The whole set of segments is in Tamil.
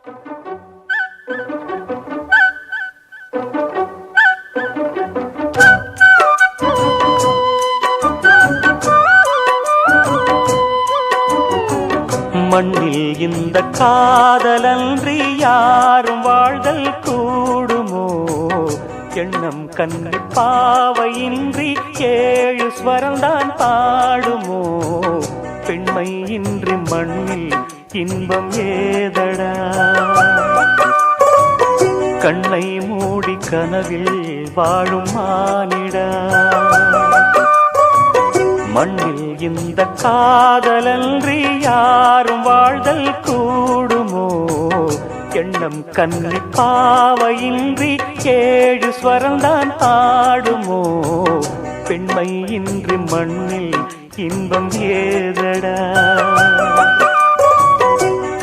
மண்ணில் இந்த காதலன்றி யாரும் வாழ்தல் கூடுமோ? எண்ணம் கண்ணி பாவையின்றி 7 ஸ்வரம்தான் பாடுமோ? பெண்மை இன்றி மண்ணில் இன்பம் ஏதடா? கண்ணை மூடி கனவில் வாழும் மானிடா. மண்ணில் இந்த காதலன்றி யாரும் வாழ்தல் கூடுமோ? எண்ணம் கண்ணி பாவையின்றி 7 ஸ்வரம்தான் ஆடுமோ? பெண்மை இன்றி மண்ணில் இன்பம் ஏதடா?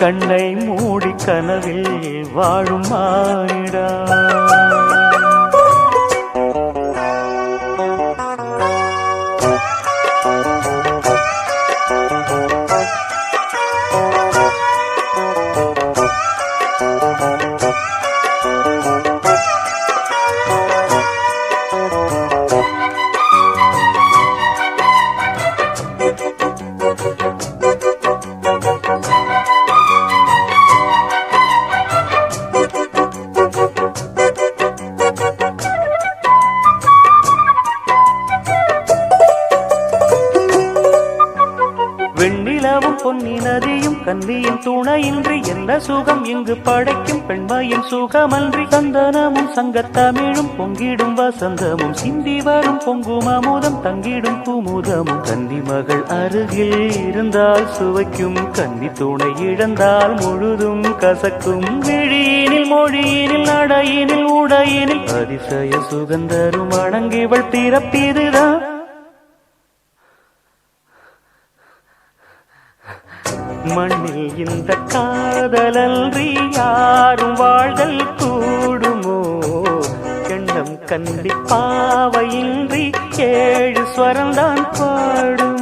கண்ணை மூடி கனவில் வாழும் மானிடா. வெண்ணிலவும் பொன்னி நதியும் கன்னியின் துணையின்றி என்ன சுகம் இங்கு படைக்கும்? பெண்மையின் சுகமன்றி சந்தனமும் சங்கத்தமிழும் பொங்கிடும் வசந்தமும் சிந்தி வரும் பொங்கும் அமுதம் தங்கிடும் குமுதமும். கன்னி மகள் அருகில் இருந்தால் சுவைக்கும், கன்னி துணை இழந்தால் முழுதும் கசக்கும். விழியினில் மொழியினில் நடையினில் உடையினில் அதிசய சுகந்தரும் அணங்கிவள் பிறப்பிதுதான். மண்ணில் இந்த காதலன்றி யாரும் வாழ்தல் கூடுமோ? எண்ணம் கண்டி பாவையின்றி 7 ஸ்வரம்தான் பாடும்.